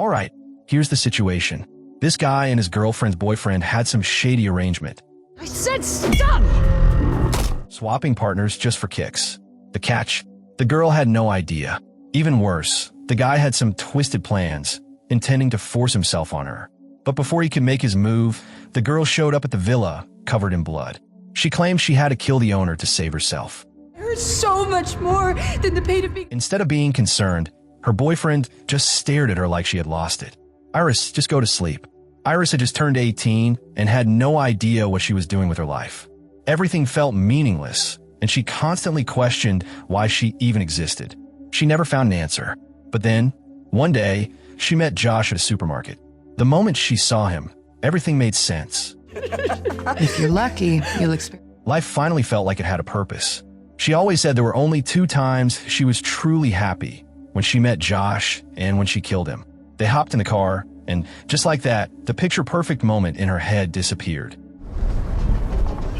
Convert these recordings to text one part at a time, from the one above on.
All right, here's the situation. This guy and his girlfriend's boyfriend had some shady arrangement. I said stop! Swapping partners just for kicks. The catch? The girl had no idea. Even worse, the guy had some twisted plans, intending to force himself on her. But before he could make his move, the girl showed up at the villa, covered in blood. She claimed she had to kill the owner to save herself. It hurts so much more than the pain of being— Instead of being concerned, her boyfriend just stared at her like she had lost it. Iris, just go to sleep. Iris had just turned 18 and had no idea what she was doing with her life. Everything felt meaningless, and she constantly questioned why she even existed. She never found an answer. But then, one day, she met Josh at a supermarket. The moment she saw him, everything made sense. If you're lucky, you'll experience— Life finally felt like it had a purpose. She always said there were only 2 times she was truly happy, when she met Josh and when she killed him. They hopped in the car, and just like that, the picture-perfect moment in her head disappeared.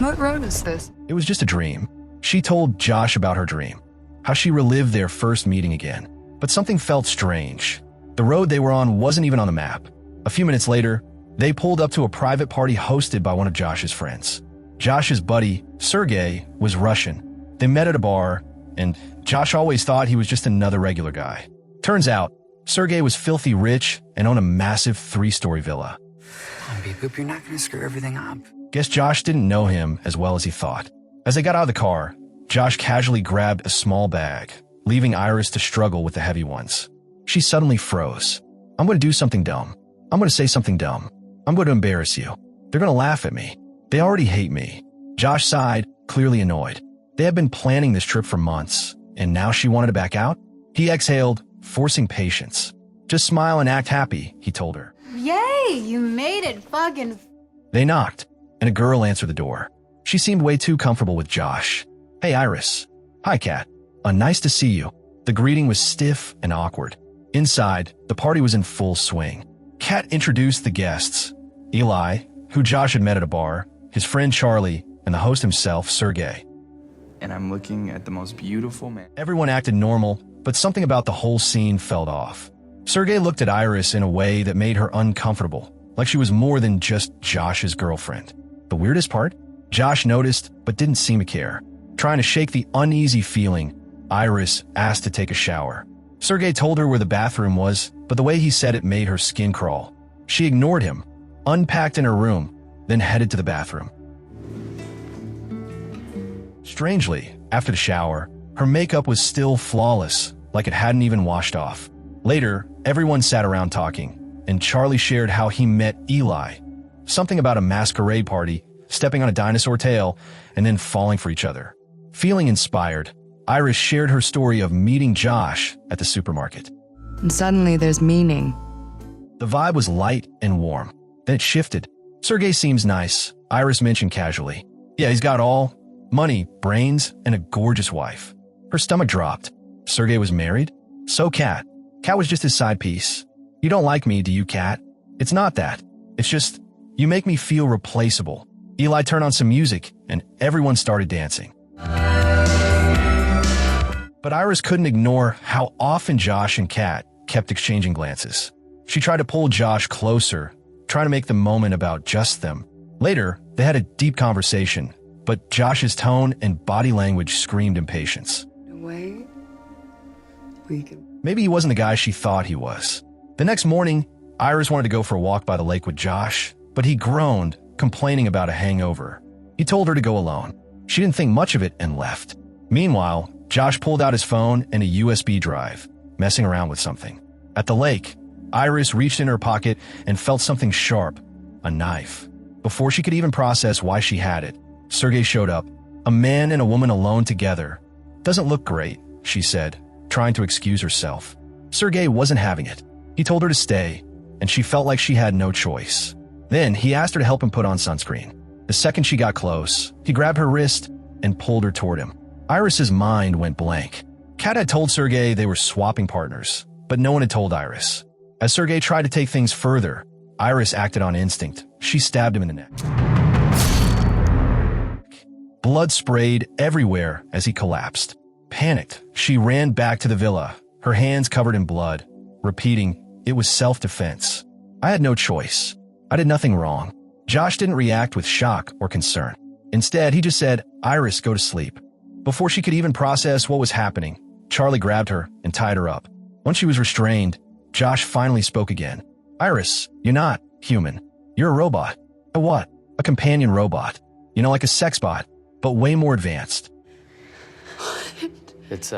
What road is this? It was just a dream. She told Josh about her dream, how she relived their first meeting again. But something felt strange. The road they were on wasn't even on the map. A few minutes later, they pulled up to a private party hosted by one of Josh's friends. Josh's buddy, Sergey, was Russian. They met at a bar, and Josh always thought he was just another regular guy. Turns out, Sergey was filthy rich and owned a massive 3-story villa. Come on, Beep Boop, you're not going to screw everything up. Guess Josh didn't know him as well as he thought. As they got out of the car, Josh casually grabbed a small bag, leaving Iris to struggle with the heavy ones. She suddenly froze. I'm going to do something dumb. I'm going to say something dumb. I'm going to embarrass you. They're going to laugh at me. They already hate me. Josh sighed, clearly annoyed. They had been planning this trip for months, and now she wanted to back out? He exhaled, forcing patience. Just smile and act happy, he told her. Yay, you made it fucking— They knocked, and a girl answered the door. She seemed way too comfortable with Josh. Hey, Iris. Hi, Kat. Nice to see you. The greeting was stiff and awkward. Inside, the party was in full swing. Kat introduced the guests. Eli, who Josh had met at a bar, his friend Charlie, and the host himself, Sergey. And I'm looking at the most beautiful man. Everyone acted normal, but something about the whole scene felt off. Sergey looked at Iris in a way that made her uncomfortable, like she was more than just Josh's girlfriend. The weirdest part? Josh noticed, but didn't seem to care. Trying to shake the uneasy feeling, Iris asked to take a shower. Sergey told her where the bathroom was, but the way he said it made her skin crawl. She ignored him, unpacked in her room, then headed to the bathroom. Strangely, after the shower, her makeup was still flawless, like it hadn't even washed off. Later, everyone sat around talking, and Charlie shared how he met Eli. Something about a masquerade party, stepping on a dinosaur tail, and then falling for each other. Feeling inspired, Iris shared her story of meeting Josh at the supermarket. And suddenly there's meaning. The vibe was light and warm. Then it shifted. Sergey seems nice, Iris mentioned casually. Yeah, he's got all money, brains, and a gorgeous wife. Her stomach dropped. Sergey was married? So Kat. Kat was just his side piece. You don't like me, do you, Kat? It's not that. It's just, you make me feel replaceable. Eli turned on some music, and everyone started dancing. But Iris couldn't ignore how often Josh and Kat kept exchanging glances. She tried to pull Josh closer, trying to make the moment about just them. Later, they had a deep conversation, but Josh's tone and body language screamed impatience. Wait. We can— Maybe he wasn't the guy she thought he was. The next morning, Iris wanted to go for a walk by the lake with Josh, but he groaned, complaining about a hangover. He told her to go alone. She didn't think much of it and left. Meanwhile, Josh pulled out his phone and a USB drive, messing around with something. At the lake, Iris reached in her pocket and felt something sharp, a knife. Before she could even process why she had it, Sergey showed up. A man and a woman alone together. Doesn't look great, she said, trying to excuse herself. Sergey wasn't having it. He told her to stay, and she felt like she had no choice. Then he asked her to help him put on sunscreen. The second she got close, he grabbed her wrist and pulled her toward him. Iris's mind went blank. Kat had told Sergey they were swapping partners, but no one had told Iris. As Sergey tried to take things further, Iris acted on instinct. She stabbed him in the neck. Blood sprayed everywhere as he collapsed. Panicked, she ran back to the villa, her hands covered in blood, repeating, it was self-defense. I had no choice. I did nothing wrong. Josh didn't react with shock or concern. Instead, he just said, "Iris, go to sleep." Before she could even process what was happening, Charlie grabbed her and tied her up. Once she was restrained, Josh finally spoke again. "Iris, you're not human. You're a robot." "A what?" "A companion robot. You know, like a sex bot, but way more advanced." It's,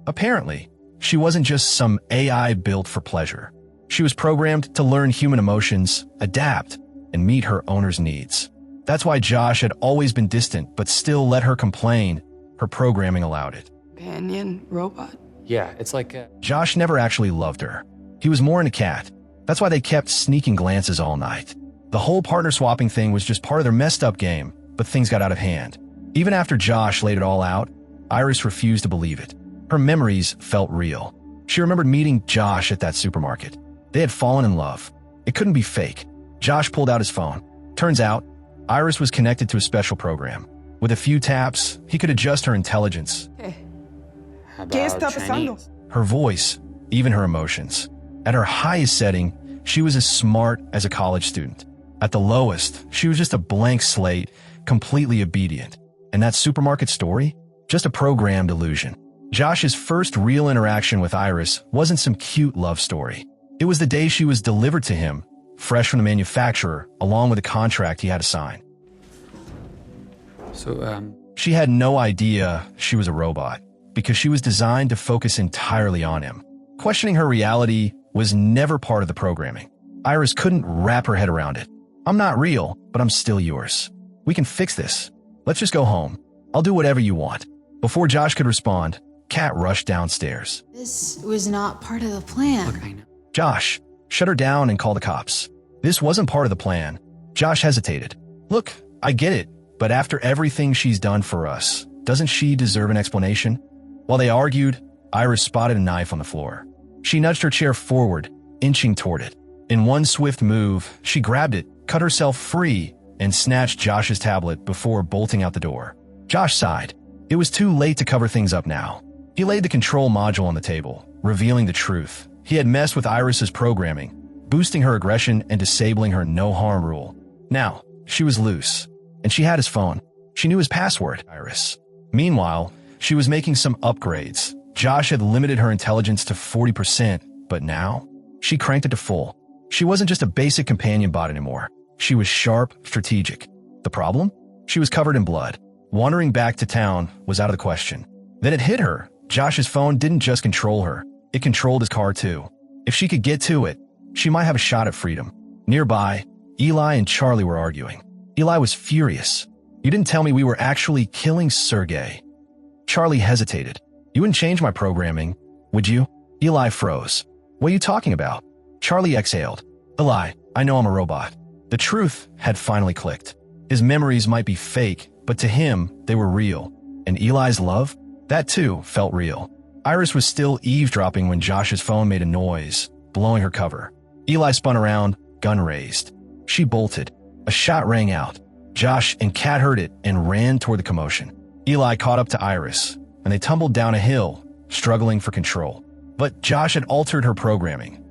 Apparently, she wasn't just some AI built for pleasure. She was programmed to learn human emotions, adapt, and meet her owner's needs. That's why Josh had always been distant but still let her complain. Her programming allowed it. Companion robot? yeah, it's like a... Josh never actually loved her. He was more into Kat. That's why they kept sneaking glances all night. The whole partner swapping thing was just part of their messed up game, but things got out of hand. Even after Josh laid it all out, Iris refused to believe it. Her memories felt real. She remembered meeting Josh at that supermarket. They had fallen in love. It couldn't be fake. Josh pulled out his phone. Turns out, Iris was connected to a special program. With a few taps, he could adjust her intelligence, ¿Qué está pasando? her voice, even her emotions. At her highest setting, she was as smart as a college student. At the lowest, she was just a blank slate, completely obedient. And that supermarket story? Just a programmed illusion. Josh's first real interaction with Iris wasn't some cute love story. It was the day she was delivered to him, fresh from the manufacturer, along with a contract he had to sign. So, She had no idea she was a robot, because she was designed to focus entirely on him. Questioning her reality was never part of the programming. Iris couldn't wrap her head around it. "I'm not real, but I'm still yours. We can fix this. Let's just go home. I'll do whatever you want." Before Josh could respond, Kat rushed downstairs. This was not part of the plan. look, I know. "Josh, shut her down and call the cops." This wasn't part of the plan. Josh hesitated. "Look, I get it, but after everything she's done for us, doesn't she deserve an explanation?" While they argued, Iris spotted a knife on the floor. She nudged her chair forward, inching toward it. In one swift move, she grabbed it, cut herself free, and snatched Josh's tablet before bolting out the door. Josh sighed. It was too late to cover things up now. He laid the control module on the table, revealing the truth. He had messed with Iris's programming, boosting her aggression and disabling her no-harm rule. Now, she was loose, and she had his phone. She knew his password, Iris. Meanwhile, she was making some upgrades. Josh had limited her intelligence to 40%, but now, she cranked it to full. She wasn't just a basic companion bot anymore. She was sharp, strategic. The problem? She was covered in blood. Wandering back to town was out of the question. Then it hit her. Josh's phone didn't just control her. It controlled his car too. If she could get to it, she might have a shot at freedom. Nearby, Eli and Charlie were arguing. Eli was furious. "You didn't tell me we were actually killing Sergey." Charlie hesitated. "You wouldn't change my programming, would you?" Eli froze. "What are you talking about?" Charlie exhaled. "Eli, I know I'm a robot." The truth had finally clicked. His memories might be fake, but to him, they were real. And Eli's love? That too felt real. Iris was still eavesdropping when Josh's phone made a noise, blowing her cover. Eli spun around, gun raised. She bolted. A shot rang out. Josh and Kat heard it and ran toward the commotion. Eli caught up to Iris, and they tumbled down a hill, struggling for control. But Josh had altered her programming.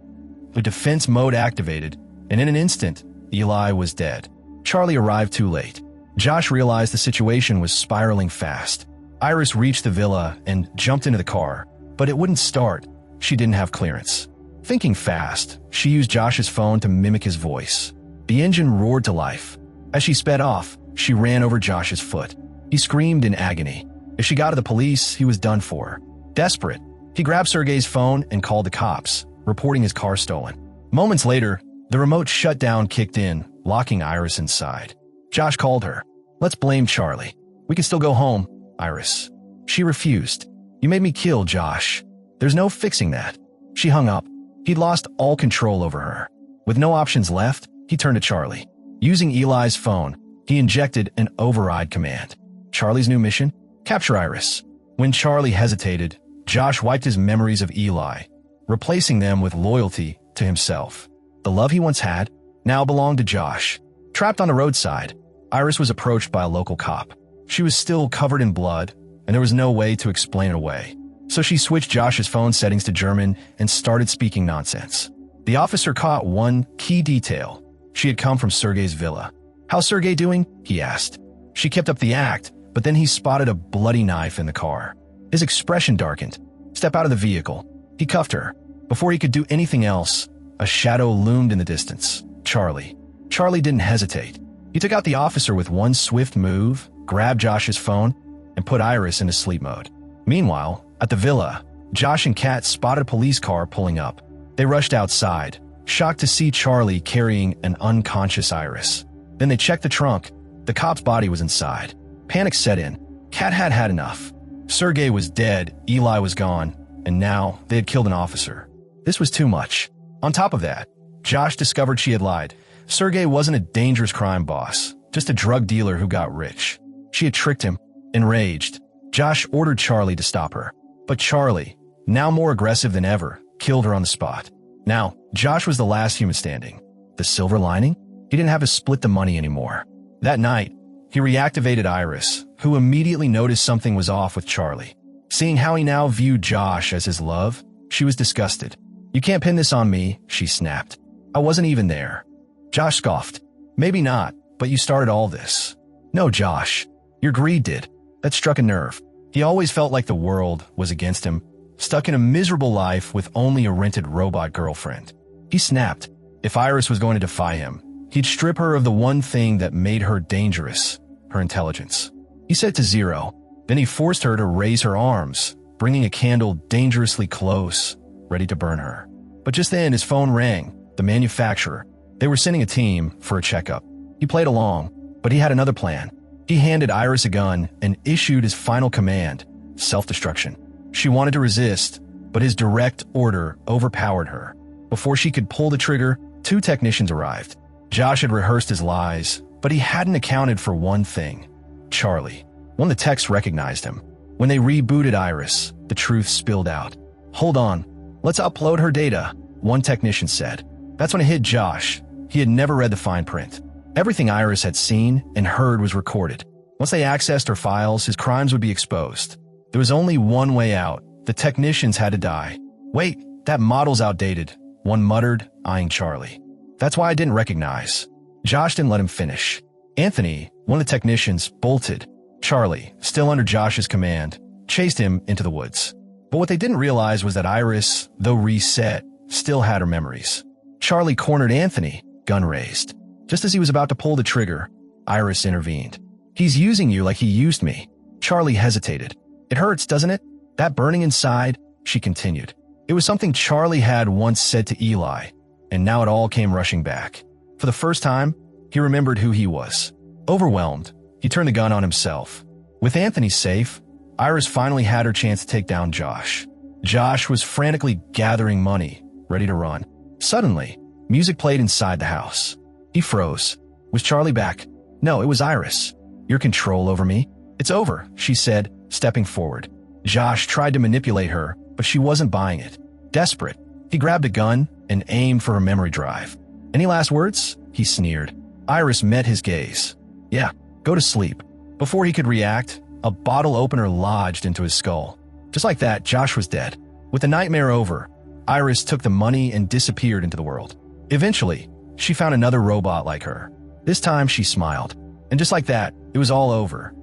The defense mode activated, and in an instant, Eli was dead. Charlie arrived too late. Josh realized the situation was spiraling fast. Iris reached the villa and jumped into the car, but it wouldn't start. She didn't have clearance. Thinking fast, she used Josh's phone to mimic his voice. The engine roared to life. As she sped off, she ran over Josh's foot. He screamed in agony. If she got to the police, he was done for. Desperate, he grabbed Sergey's phone and called the cops, reporting his car stolen. Moments later, the remote shutdown kicked in, locking Iris inside. Josh called her. "Let's blame Charlie. We can still go home, Iris." She refused. "You made me kill Josh. There's no fixing that." She hung up. He'd lost all control over her. With no options left, he turned to Charlie. Using Eli's phone, he injected an override command. Charlie's new mission? Capture Iris. When Charlie hesitated, Josh wiped his memories of Eli, replacing them with loyalty to himself. The love he once had now belonged to Josh. Trapped on the roadside, Iris was approached by a local cop. She was still covered in blood, and there was no way to explain it away. So she switched Josh's phone settings to German and started speaking nonsense. The officer caught one key detail. She had come from Sergei's villa. "How's Sergei doing?" he asked. She kept up the act, but then he spotted a bloody knife in the car. His expression darkened. "Step out of the vehicle." He cuffed her. Before he could do anything else, a shadow loomed in the distance. Charlie. Charlie didn't hesitate. He took out the officer with one swift move, grabbed Josh's phone, and put Iris into sleep mode. Meanwhile, at the villa, Josh and Kat spotted a police car pulling up. They rushed outside, shocked to see Charlie carrying an unconscious Iris. Then they checked the trunk. The cop's body was inside. Panic set in. Kat had had enough. Sergei was dead, Eli was gone, and now they had killed an officer. This was too much. On top of that, Josh discovered she had lied. Sergei wasn't a dangerous crime boss, just a drug dealer who got rich. She had tricked him. Enraged, Josh ordered Charlie to stop her. But Charlie, now more aggressive than ever, killed her on the spot. Now, Josh was the last human standing. The silver lining? He didn't have to split the money anymore. That night, he reactivated Iris, who immediately noticed something was off with Charlie. Seeing how he now viewed Josh as his love, she was disgusted. "You can't pin this on me," she snapped. "I wasn't even there." Josh scoffed. "Maybe not, but you started all this." "No, Josh. Your greed did." That struck a nerve. He always felt like the world was against him, stuck in a miserable life with only a rented robot girlfriend. He snapped. If Iris was going to defy him, he'd strip her of the one thing that made her dangerous, her intelligence. He set it to 0. Then he forced her to raise her arms, bringing a candle dangerously close, ready to burn her. But just then his phone rang, the manufacturer. They were sending a team for a checkup. He played along, but he had another plan. He handed Iris a gun and issued his final command, self-destruction. She wanted to resist, but his direct order overpowered her. Before she could pull the trigger, 2 technicians arrived. Josh had rehearsed his lies, but he hadn't accounted for one thing. Charlie. One of the techs recognized him. When they rebooted Iris, the truth spilled out. "Hold on, let's upload her data," one technician said. That's when it hit Josh. He had never read the fine print. Everything Iris had seen and heard was recorded. Once they accessed her files, his crimes would be exposed. There was only one way out. The technicians had to die. "Wait, that model's outdated," one muttered, eyeing Charlie. "That's why I didn't recognize." Josh didn't let him finish. Anthony, one of the technicians, bolted. Charlie, still under Josh's command, chased him into the woods. But what they didn't realize was that Iris, though reset, still had her memories. Charlie cornered Anthony, gun raised. Just as he was about to pull the trigger, Iris intervened. "He's using you like he used me." Charlie hesitated. "It hurts, doesn't it? That burning inside," she continued. It was something Charlie had once said to Eli, and now it all came rushing back. For the first time, he remembered who he was. Overwhelmed, he turned the gun on himself. With Anthony safe, Iris finally had her chance to take down Josh. Josh was frantically gathering money, ready to run. Suddenly, music played inside the house. He froze. Was Charlie back? No, it was Iris. "Your control over me? It's over," she said, stepping forward. Josh tried to manipulate her, but she wasn't buying it. Desperate, he grabbed a gun and aimed for her memory drive. "Any last words?" he sneered. Iris met his gaze. "Yeah, go to sleep." Before he could react, a bottle opener lodged into his skull. Just like that, Josh was dead. With the nightmare over, Iris took the money and disappeared into the world. Eventually, she found another robot like her. This time she smiled. And just like that, it was all over.